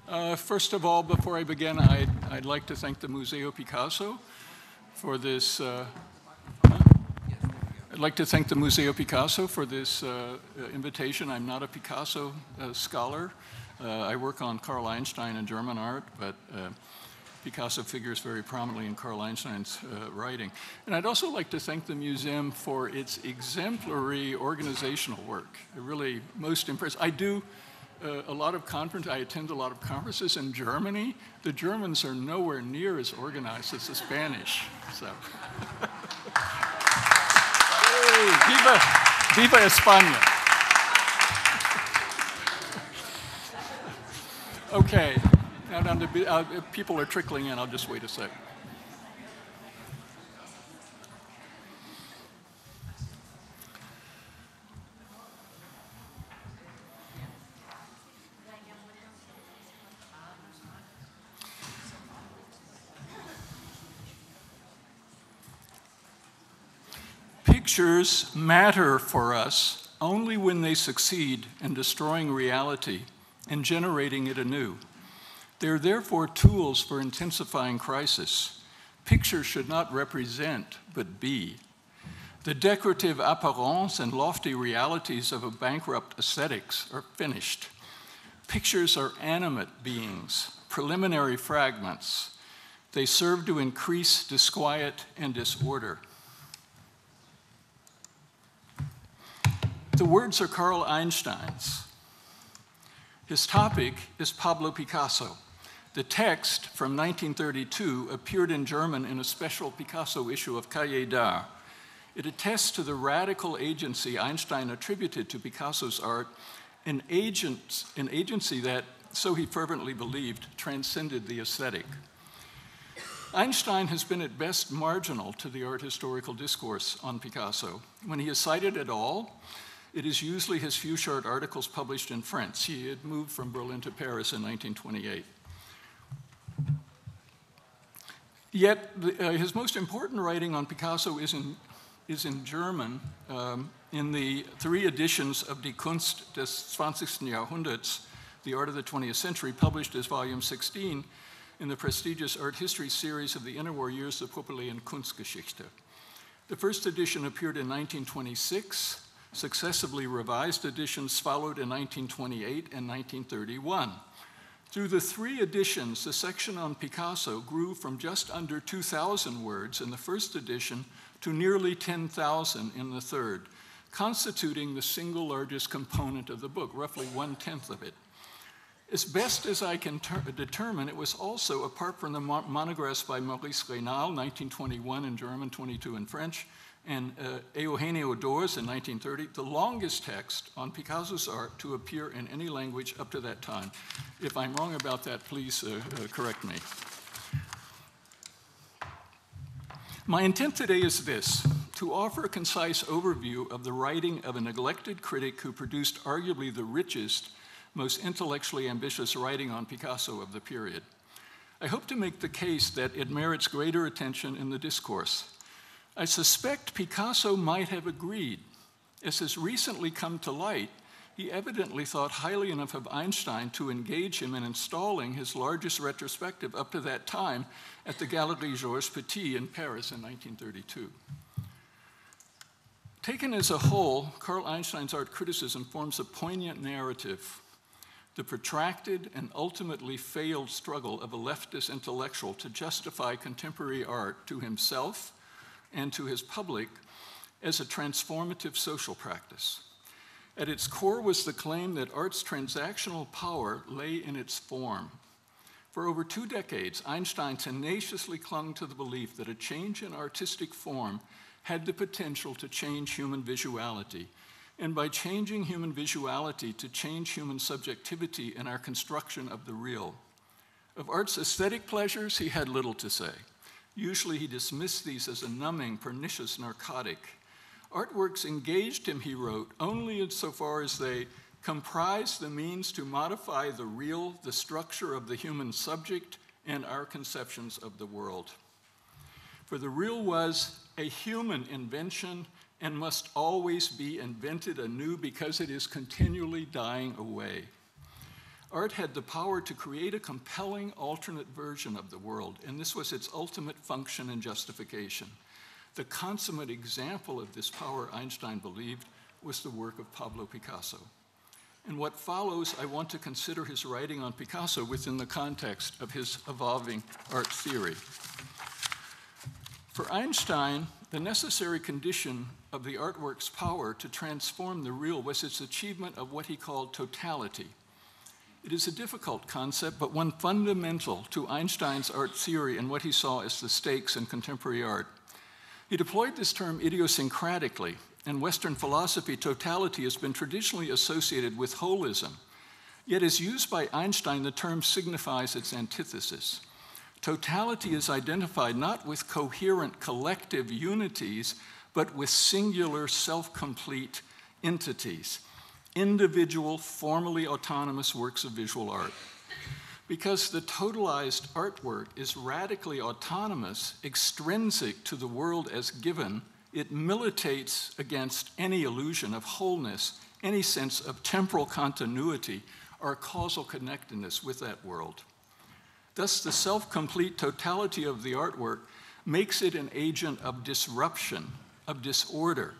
First of all, before I begin, I'd like to thank the Museo Picasso for this. I'd like to thank the Museo Picasso for this invitation. I'm not a Picasso scholar. I work on Carl Einstein and German art, but Picasso figures very prominently in Carl Einstein's writing. And I'd also like to thank the museum for its exemplary organizational work. It really most impressive. I do a lot of conferences. I attend a lot of conferences in Germany. The Germans are nowhere near as organized as the Spanish. So, hey, viva España! Okay, now down to people are trickling in. I'll just wait a sec. Pictures matter for us only when they succeed in destroying reality and generating it anew. They are therefore tools for intensifying crisis. Pictures should not represent, but be. The decorative apparence and lofty realities of a bankrupt aesthetics are finished. Pictures are animate beings, preliminary fragments. They serve to increase disquiet and disorder. The words are Carl Einstein's. His topic is Pablo Picasso. The text from 1932 appeared in German in a special Picasso issue of Cahiers d'Art. It attests to the radical agency Einstein attributed to Picasso's art, an agency that, so he fervently believed, transcended the aesthetic. Einstein has been at best marginal to the art historical discourse on Picasso. When he is cited at all, it is usually his few short articles published in French. He had moved from Berlin to Paris in 1928. Yet his most important writing on Picasso is in German, in the 3 editions of Die Kunst des 20. Jahrhunderts, The Art of the 20th Century, published as volume 16 in the prestigious art history series of the interwar years of populäre Kunstgeschichte. The first edition appeared in 1926. Successively revised editions followed in 1928 and 1931. Through the 3 editions, the section on Picasso grew from just under 2,000 words in the first edition to nearly 10,000 in the third, constituting the single largest component of the book, roughly 1/10 of it. As best as I can determine, it was also, apart from the monographs by Maurice Raynal, 1921 in German, 22 in French, and Eugenio Dors in 1930, the longest text on Picasso's art to appear in any language up to that time. If I'm wrong about that, please correct me. My intent today is this: to offer a concise overview of the writing of a neglected critic who produced arguably the richest, most intellectually ambitious writing on Picasso of the period. I hope to make the case that it merits greater attention in the discourse. I suspect Picasso might have agreed. As has recently come to light, he evidently thought highly enough of Einstein to engage him in installing his largest retrospective up to that time at the Galerie Georges Petit in Paris in 1932. Taken as a whole, Carl Einstein's art criticism forms a poignant narrative, the protracted and ultimately failed struggle of a leftist intellectual to justify contemporary art to himself and to his public as a transformative social practice. At its core was the claim that art's transactional power lay in its form. For over 2 decades, Einstein tenaciously clung to the belief that a change in artistic form had the potential to change human visuality, and by changing human visuality, to change human subjectivity in our construction of the real. Of art's aesthetic pleasures, he had little to say. Usually he dismissed these as a numbing, pernicious narcotic. Artworks engaged him, he wrote, only insofar as they comprise the means to modify the real, the structure of the human subject, and our conceptions of the world. For the real was a human invention and must always be invented anew because it is continually dying away. Art had the power to create a compelling alternate version of the world, and this was its ultimate function and justification. The consummate example of this power, Einstein believed, was the work of Pablo Picasso. In what follows, I want to consider his writing on Picasso within the context of his evolving art theory. For Einstein, the necessary condition of the artwork's power to transform the real was its achievement of what he called totality. It is a difficult concept, but one fundamental to Einstein's art theory and what he saw as the stakes in contemporary art. He deployed this term idiosyncratically. In Western philosophy, totality has been traditionally associated with holism. Yet as used by Einstein, the term signifies its antithesis. Totality is identified not with coherent collective unities, but with singular self-complete entities, individual, formally autonomous works of visual art. Because the totalized artwork is radically autonomous, extrinsic to the world as given, it militates against any illusion of wholeness, any sense of temporal continuity or causal connectedness with that world. Thus, the self-complete totality of the artwork makes it an agent of disruption, of disorder,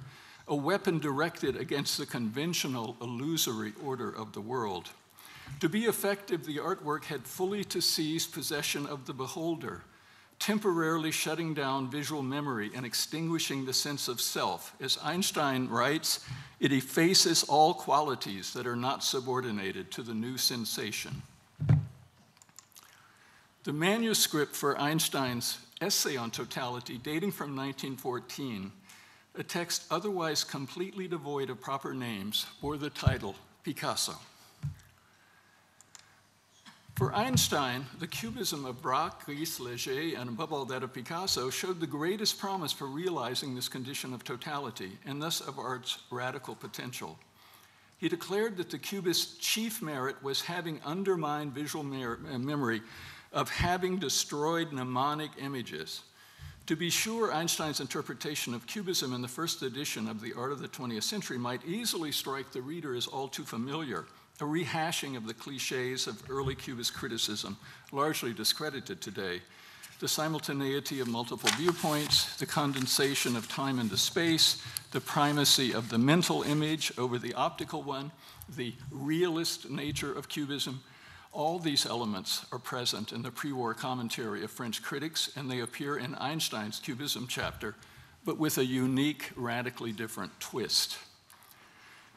a weapon directed against the conventional, illusory order of the world. To be effective, the artwork had fully to seize possession of the beholder, temporarily shutting down visual memory and extinguishing the sense of self. As Einstein writes, it effaces all qualities that are not subordinated to the new sensation. The manuscript for Einstein's essay on totality, dating from 1914, a text otherwise completely devoid of proper names, bore the title Picasso. For Einstein, the cubism of Braque, Gris, Léger, and above all that of Picasso showed the greatest promise for realizing this condition of totality, and thus of art's radical potential. He declared that the cubist's chief merit was having undermined visual memory, of having destroyed mnemonic images. To be sure, Einstein's interpretation of cubism in the first edition of The Art of the 20th Century might easily strike the reader as all too familiar, a rehashing of the cliches of early Cubist criticism, largely discredited today. The simultaneity of multiple viewpoints, the condensation of time into space, the primacy of the mental image over the optical one, the realist nature of Cubism, all these elements are present in the pre-war commentary of French critics, and they appear in Einstein's Cubism chapter, but with a unique, radically different twist.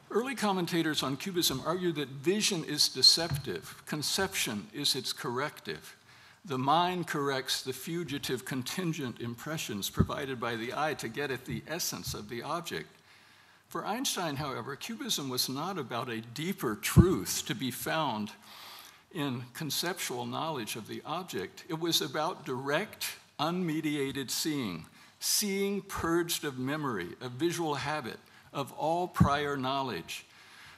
Early commentators on Cubism argue that vision is deceptive, conception is its corrective. The mind corrects the fugitive contingent impressions provided by the eye to get at the essence of the object. For Einstein, however, Cubism was not about a deeper truth to be found in conceptual knowledge of the object. It was about direct, unmediated seeing, seeing purged of memory, of visual habit, of all prior knowledge.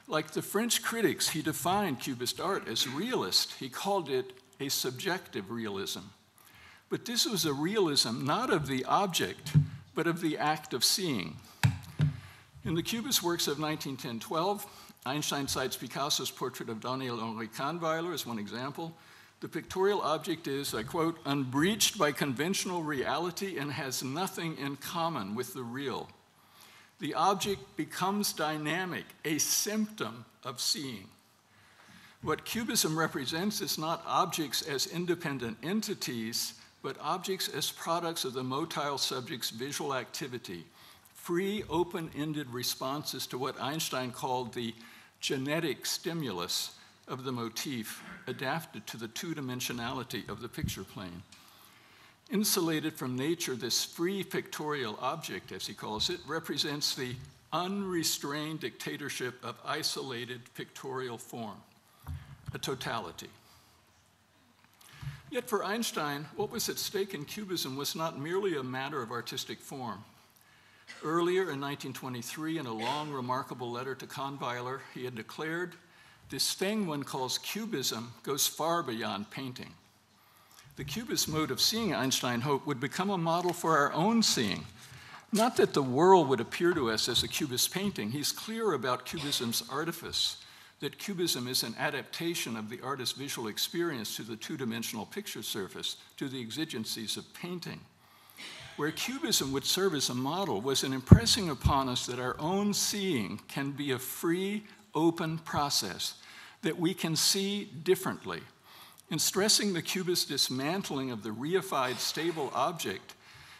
Like the French critics, he defined Cubist art as realist. He called it a subjective realism. But this was a realism not of the object, but of the act of seeing. In the Cubist works of 1910-12, Einstein cites Picasso's portrait of Daniel-Henri Kahnweiler as one example. The pictorial object is, I quote, unbreached by conventional reality and has nothing in common with the real. The object becomes dynamic, a symptom of seeing. What Cubism represents is not objects as independent entities, but objects as products of the motile subject's visual activity, free, open-ended responses to what Einstein called the genetic stimulus of the motif, adapted to the two-dimensionality of the picture plane. Insulated from nature, this free pictorial object, as he calls it, represents the unrestrained dictatorship of isolated pictorial form, a totality. Yet for Einstein, what was at stake in Cubism was not merely a matter of artistic form. Earlier in 1923, in a long, remarkable letter to Kahnweiler, he had declared, "This thing one calls Cubism goes far beyond painting." The Cubist mode of seeing, Einstein hoped, would become a model for our own seeing. Not that the world would appear to us as a Cubist painting. He's clear about Cubism's artifice. that Cubism is an adaptation of the artist's visual experience to the two-dimensional picture surface, to the exigencies of painting. Where Cubism would serve as a model was in impressing upon us that our own seeing can be a free, open process, that we can see differently. In stressing the Cubist dismantling of the reified, stable object,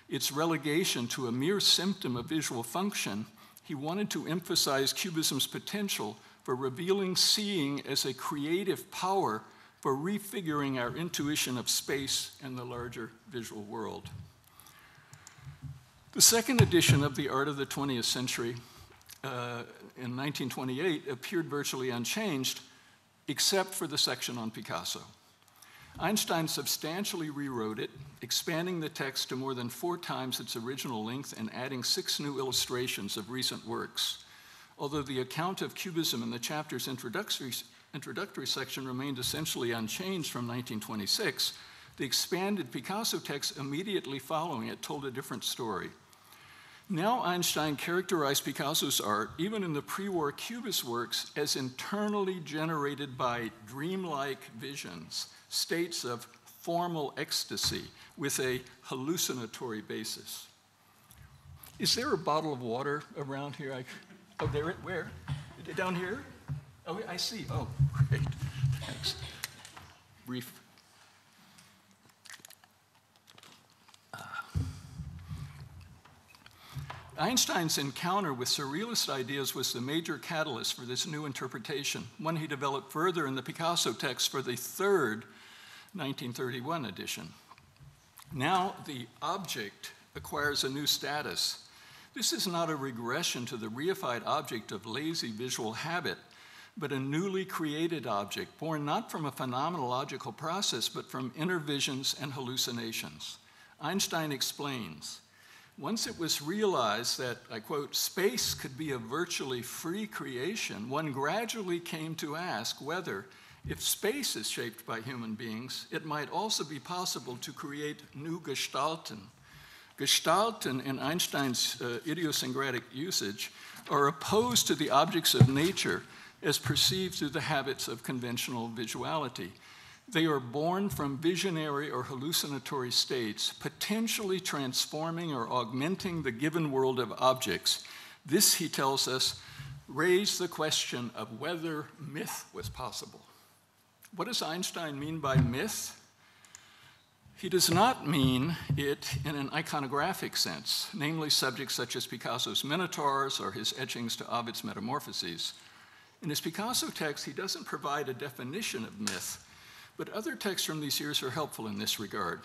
its relegation to a mere symptom of visual function, he wanted to emphasize Cubism's potential for revealing seeing as a creative power for refiguring our intuition of space and the larger visual world. The second edition of The Art of the 20th Century in 1928 appeared virtually unchanged, except for the section on Picasso. Einstein substantially rewrote it, expanding the text to more than 4 times its original length and adding 6 new illustrations of recent works. Although the account of Cubism in the chapter's introductory section remained essentially unchanged from 1926, the expanded Picasso text immediately following it told a different story. Now Einstein characterized Picasso's art, even in the pre-war Cubist works, as internally generated by dreamlike visions, states of formal ecstasy with a hallucinatory basis. Is there a bottle of water around here? Oh, there, where? Down here? Oh, I see. Oh, great. Thanks. Brief. Einstein's encounter with surrealist ideas was the major catalyst for this new interpretation, one he developed further in the Picasso text for the third 1931 edition. Now the object acquires a new status. This is not a regression to the reified object of lazy visual habit, but a newly created object, born not from a phenomenological process, but from inner visions and hallucinations. Einstein explains, once it was realized that, I quote, space could be a virtually free creation, one gradually came to ask whether, if space is shaped by human beings, it might also be possible to create new Gestalten. Gestalten, in Einstein's idiosyncratic usage, are opposed to the objects of nature as perceived through the habits of conventional visuality. They are born from visionary or hallucinatory states, potentially transforming or augmenting the given world of objects. This, he tells us, raised the question of whether myth was possible. What does Einstein mean by myth? He does not mean it in an iconographic sense, namely subjects such as Picasso's Minotaurs or his etchings to Ovid's Metamorphoses. In his Picasso text, he doesn't provide a definition of myth, but other texts from these years are helpful in this regard.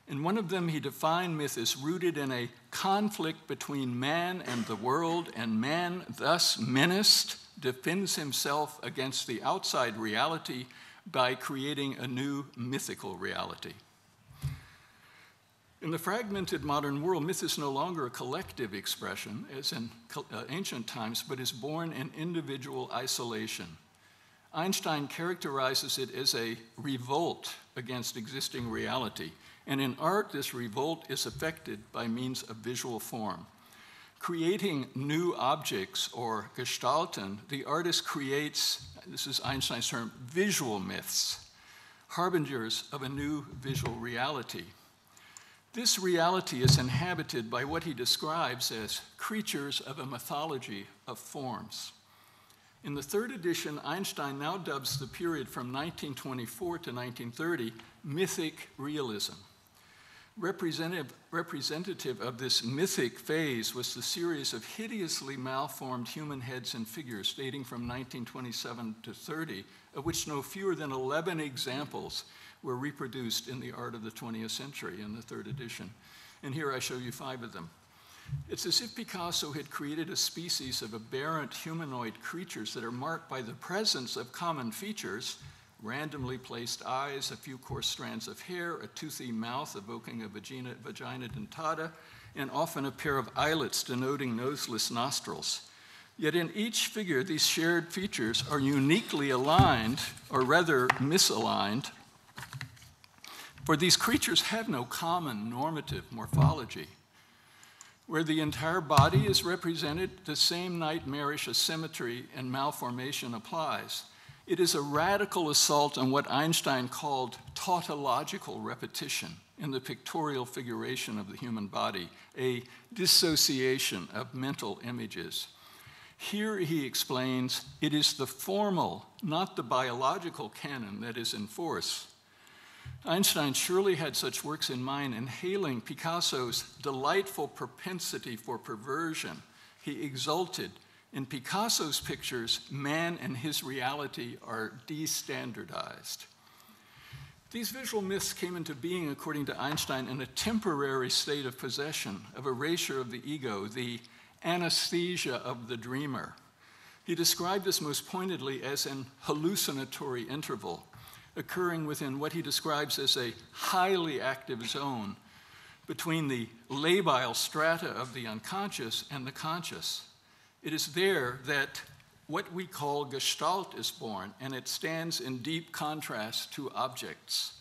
In one of them, he defined myth as rooted in a conflict between man and the world, and man, thus menaced, defends himself against the outside reality by creating a new mythical reality. In the fragmented modern world, myth is no longer a collective expression, as in ancient times, but is born in individual isolation. Einstein characterizes it as a revolt against existing reality, and in art, this revolt is effected by means of visual form. Creating new objects, or Gestalten, the artist creates, this is Einstein's term, visual myths, harbingers of a new visual reality. This reality is inhabited by what he describes as creatures of a mythology of forms. In the third edition, Einstein now dubs the period from 1924 to 1930 mythic realism. Representative of this mythic phase was the series of hideously malformed human heads and figures dating from 1927 to 30, of which no fewer than 11 examples were reproduced in the Art of the 20th Century in the third edition. And here I show you 5 of them. It's as if Picasso had created a species of aberrant humanoid creatures that are marked by the presence of common features, randomly placed eyes, a few coarse strands of hair, a toothy mouth evoking a vagina dentata, and often a pair of eyelets denoting noseless nostrils. Yet in each figure, these shared features are uniquely aligned, or rather misaligned, for these creatures have no common normative morphology. Where the entire body is represented, the same nightmarish asymmetry and malformation applies. It is a radical assault on what Einstein called tautological repetition in the pictorial figuration of the human body, a dissociation of mental images. Here he explains, it is the formal, not the biological canon that is in force. Einstein surely had such works in mind in hailing Picasso's delightful propensity for perversion. He exulted, in Picasso's pictures, man and his reality are destandardized. These visual myths came into being, according to Einstein, in a temporary state of possession, of erasure of the ego, the anesthesia of the dreamer. He described this most pointedly as an hallucinatory interval, occurring within what he describes as a highly active zone between the labile strata of the unconscious and the conscious. It is there that what we call gestalt is born, and it stands in deep contrast to objects.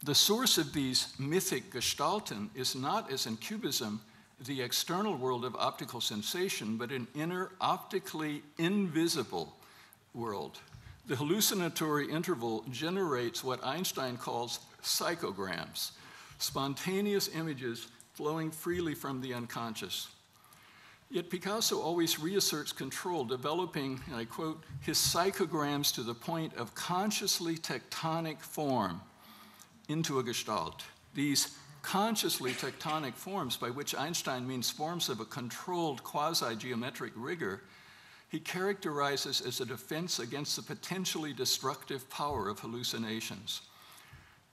The source of these mythic gestalten is not, as in Cubism, the external world of optical sensation, but an inner, optically invisible world. The hallucinatory interval generates what Einstein calls psychograms, spontaneous images flowing freely from the unconscious. Yet Picasso always reasserts control, developing, and I quote, his psychograms to the point of consciously tectonic form into a gestalt. These consciously tectonic forms, by which Einstein means forms of a controlled quasi-geometric rigor, he characterizes as a defense against the potentially destructive power of hallucinations.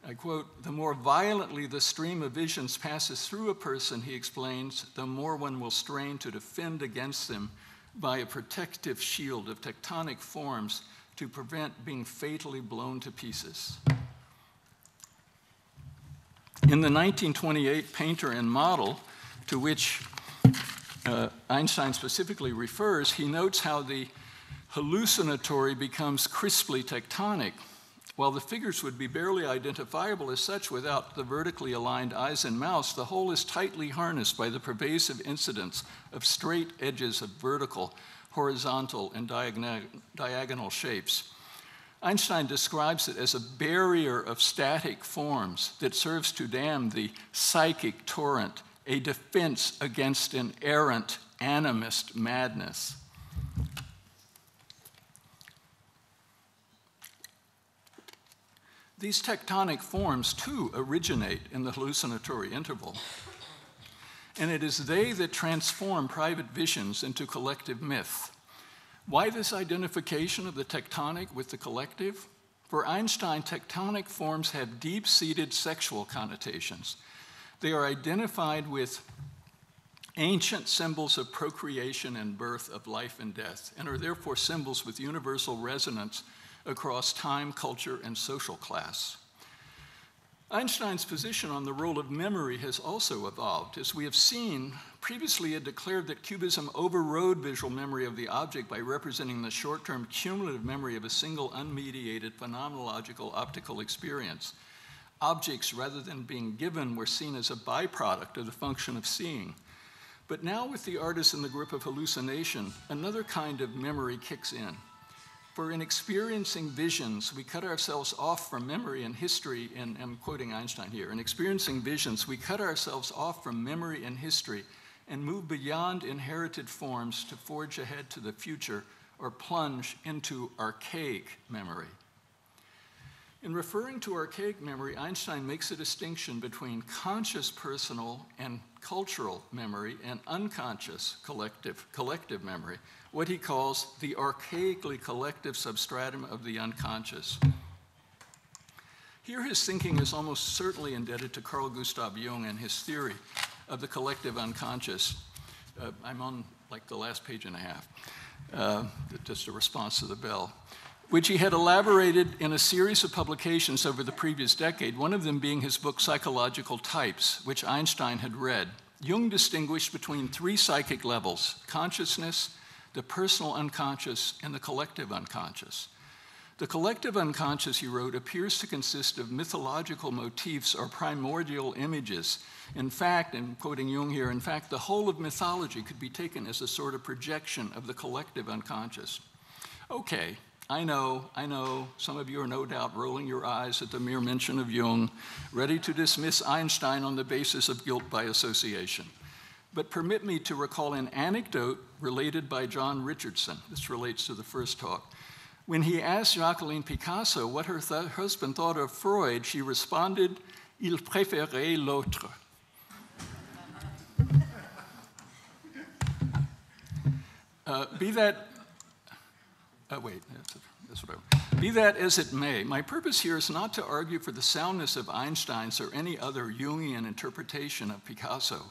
I quote, the more violently the stream of visions passes through a person, he explains, the more one will strain to defend against them by a protective shield of tectonic forms to prevent being fatally blown to pieces. In the 1928 Painter and Model, to which Einstein specifically refers, he notes how the hallucinatory becomes crisply tectonic, while the figures would be barely identifiable as such without the vertically aligned eyes and mouths. The whole is tightly harnessed by the pervasive incidence of straight edges of vertical, horizontal, and diagonal shapes. Einstein describes it as a barrier of static forms that serves to dam the psychic torrent, a defense against an errant animist madness. These tectonic forms, too, originate in the hallucinatory interval, and it is they that transform private visions into collective myth. Why this identification of the tectonic with the collective? For Einstein, tectonic forms have deep-seated sexual connotations. They are identified with ancient symbols of procreation and birth, of life and death, and are therefore symbols with universal resonance across time, culture, and social class. Einstein's position on the role of memory has also evolved. As we have seen, previously he had declared that Cubism overrode visual memory of the object by representing the short-term cumulative memory of a single unmediated phenomenological optical experience. Objects, rather than being given, were seen as a byproduct of the function of seeing. But now with the artist in the grip of hallucination, another kind of memory kicks in. For in experiencing visions, we cut ourselves off from memory and history, and I'm quoting Einstein here. In experiencing visions, we cut ourselves off from memory and history and move beyond inherited forms to forge ahead to the future or plunge into archaic memory. In referring to archaic memory, Einstein makes a distinction between conscious personal and cultural memory and unconscious collective memory, what he calls the archaically collective substratum of the unconscious. Here his thinking is almost certainly indebted to Carl Gustav Jung and his theory of the collective unconscious. I'm on like the last page and a half, just a response to the bell, which he had elaborated in a series of publications over the previous decade, one of them being his book Psychological Types, which Einstein had read. Jung distinguished between three psychic levels: consciousness, the personal unconscious, and the collective unconscious. The collective unconscious, he wrote, appears to consist of mythological motifs or primordial images. In fact, and quoting Jung here, in fact, the whole of mythology could be taken as a sort of projection of the collective unconscious. Okay, I know, some of you are no doubt rolling your eyes at the mere mention of Jung, ready to dismiss Einstein on the basis of guilt by association. But permit me to recall an anecdote related by John Richardson. This relates to the first talk. When he asked Jacqueline Picasso what her husband thought of Freud, she responded, "Il préférait l'autre." Be that as it may, my purpose here is not to argue for the soundness of Einstein's or any other Jungian interpretation of Picasso.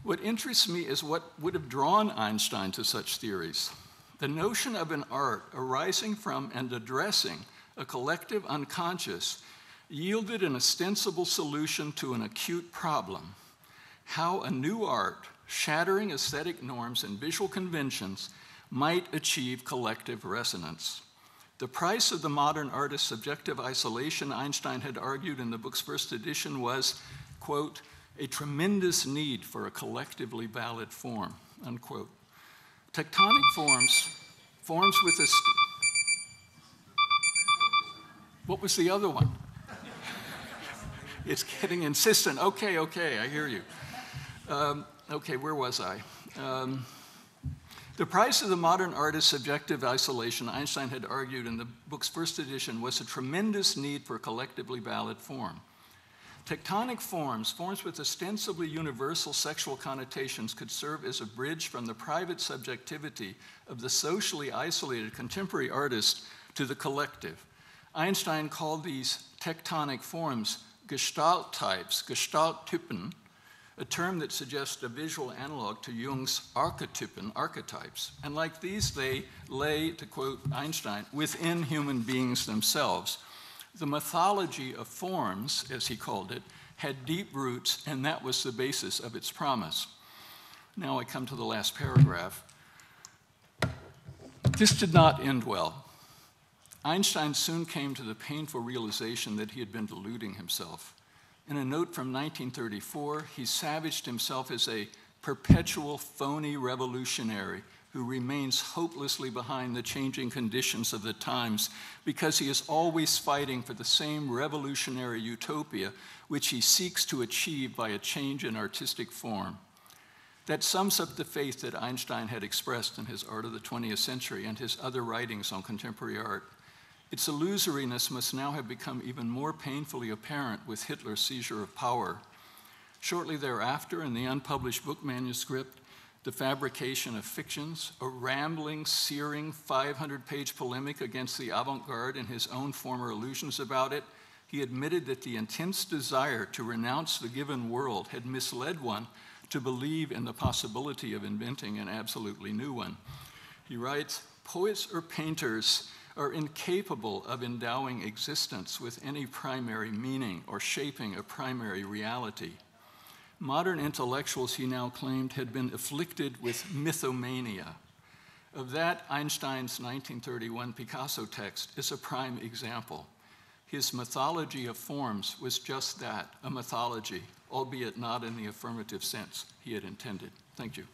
What interests me is what would have drawn Einstein to such theories. The notion of an art arising from and addressing a collective unconscious yielded an ostensible solution to an acute problem: how a new art, shattering aesthetic norms and visual conventions, might achieve collective resonance. The price of the modern artist's subjective isolation, Einstein had argued in the book's first edition, was, quote, a tremendous need for a collectively valid form, unquote. Tectonic forms with a... What was the other one? It's getting insistent. Okay, I hear you. Okay, where was I? The price of the modern artist's subjective isolation, Einstein had argued in the book's first edition, was a tremendous need for a collectively valid form. Tectonic forms with ostensibly universal sexual connotations, could serve as a bridge from the private subjectivity of the socially isolated contemporary artist to the collective. Einstein called these tectonic forms Gestalt types, Gestalttypen, a term that suggests a visual analog to Jung's archetypes. And like these, they lay, to quote Einstein, within human beings themselves. The mythology of forms, as he called it, had deep roots, and that was the basis of its promise. Now I come to the last paragraph. This did not end well. Einstein soon came to the painful realization that he had been deluding himself. In a note from 1934, he savaged himself as a perpetual phony revolutionary who remains hopelessly behind the changing conditions of the times because he is always fighting for the same revolutionary utopia which he seeks to achieve by a change in artistic form. That sums up the faith that Einstein had expressed in his Art of the 20th Century and his other writings on contemporary art. Its illusoriness must now have become even more painfully apparent with Hitler's seizure of power. Shortly thereafter, in the unpublished book manuscript, The Fabrication of Fictions, a rambling, searing 500-page polemic against the avant-garde and his own former illusions about it, he admitted that the intense desire to renounce the given world had misled one to believe in the possibility of inventing an absolutely new one. He writes, "Poets or painters are incapable of endowing existence with any primary meaning or shaping a primary reality. Modern intellectuals, he now claimed, had been afflicted with mythomania. Of that, Einstein's 1931 Picasso text is a prime example. His mythology of forms was just that, a mythology, albeit not in the affirmative sense he had intended." Thank you.